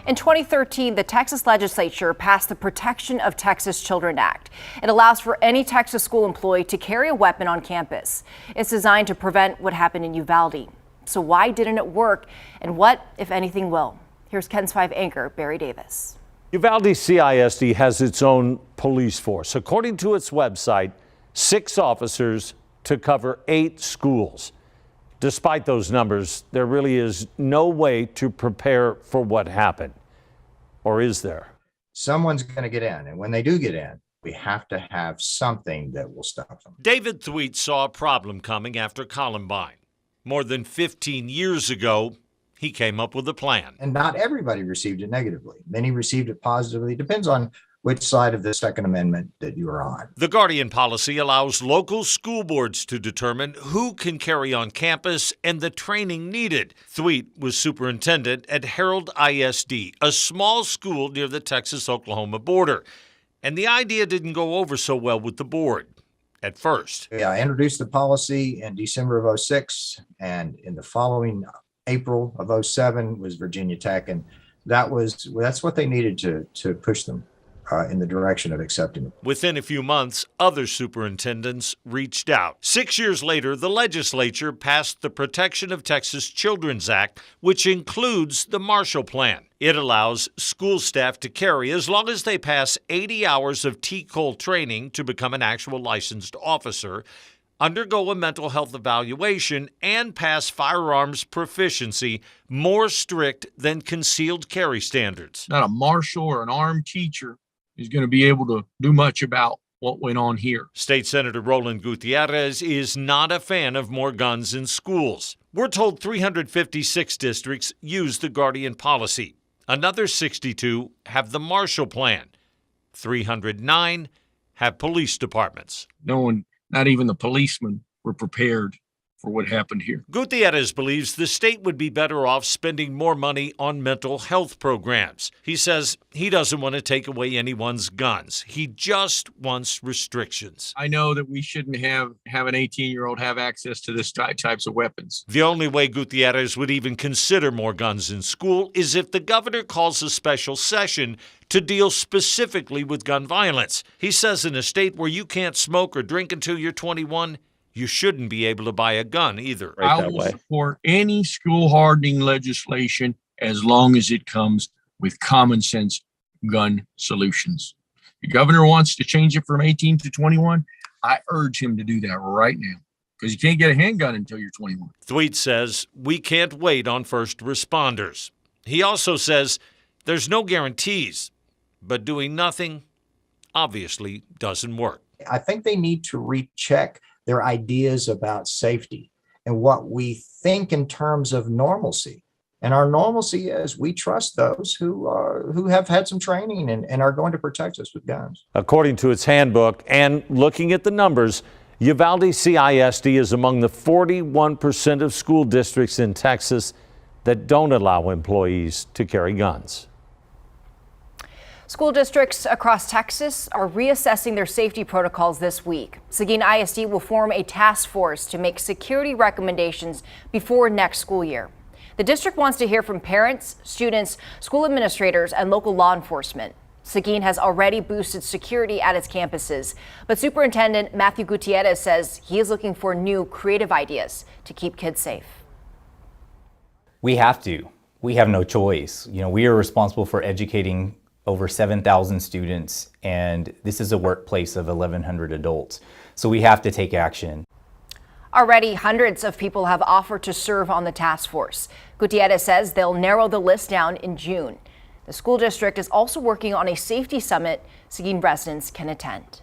In 2013, the Texas legislature passed the Protection of Texas Children Act. It allows for any Texas school employee to carry a weapon on campus. It's designed to prevent what happened in Uvalde. So why didn't it work, and what, if anything, will? Here's KENS 5 anchor Barry Davis. Uvalde CISD has its own police force. According to its website, 6 officers to cover 8 schools. Despite those numbers, there really is no way to prepare for what happened. Or is there? Someone's going to get in, and when they do get in, we have to have something that will stop them. David Thweet saw a problem coming after Columbine. More than 15 years ago, he came up with a plan. And not everybody received it negatively. Many received it positively. It depends on which side of the Second Amendment that you are on. The Guardian policy allows local school boards to determine who can carry on campus and the training needed. Thweet was superintendent at Harold ISD, a small school near the Texas-Oklahoma border. And the idea didn't go over so well with the board at first. Yeah, I introduced the policy in December of 06, and in the following April of 07 was Virginia Tech, and that's what they needed to push them in the direction of accepting it. Within a few months, other superintendents reached out. 6 years later, the legislature passed the Protection of Texas Children's Act, which includes the Marshall Plan. It allows school staff to carry as long as they pass 80 hours of TCOL training to become an actual licensed officer, undergo a mental health evaluation, and pass firearms proficiency, more strict than concealed carry standards. Not a marshal or an armed teacher is going to be able to do much about what went on here. State Senator Roland Gutierrez is not a fan of more guns in schools. We're told 356 districts use the Guardian policy. Another 62 have the Marshall Plan. 309 have police departments. No one, not even the policemen, were prepared for what happened here. Gutierrez believes the state would be better off spending more money on mental health programs. He says he doesn't want to take away anyone's guns. He just wants restrictions. I know that we shouldn't have an 18-year-old have access to this types of weapons. The only way Gutierrez would even consider more guns in school is if the governor calls a special session to deal specifically with gun violence. He says in a state where you can't smoke or drink until you're 21, you shouldn't be able to buy a gun either. I will support any school hardening legislation as long as it comes with common sense gun solutions. The governor wants to change it from 18 to 21. I urge him to do that right now, because you can't get a handgun until you're 21. Thweet says we can't wait on first responders. He also says there's no guarantees, but doing nothing obviously doesn't work. I think they need to recheck their ideas about safety and what we think in terms of normalcy. And our normalcy is we trust those who have had some training and are going to protect us with guns. According to its handbook and looking at the numbers, Uvalde CISD is among the 41% of school districts in Texas that don't allow employees to carry guns. School districts across Texas are reassessing their safety protocols this week. Seguin ISD will form a task force to make security recommendations before next school year. The district wants to hear from parents, students, school administrators, and local law enforcement. Seguin has already boosted security at its campuses, but Superintendent Matthew Gutierrez says he is looking for new creative ideas to keep kids safe. We have to. We have no choice. We are responsible for educating over 7,000 students, and this is a workplace of 1,100 adults. So we have to take action. Already, hundreds of people have offered to serve on the task force. Gutierrez says they'll narrow the list down in June. The school district is also working on a safety summit Seguin residents can attend.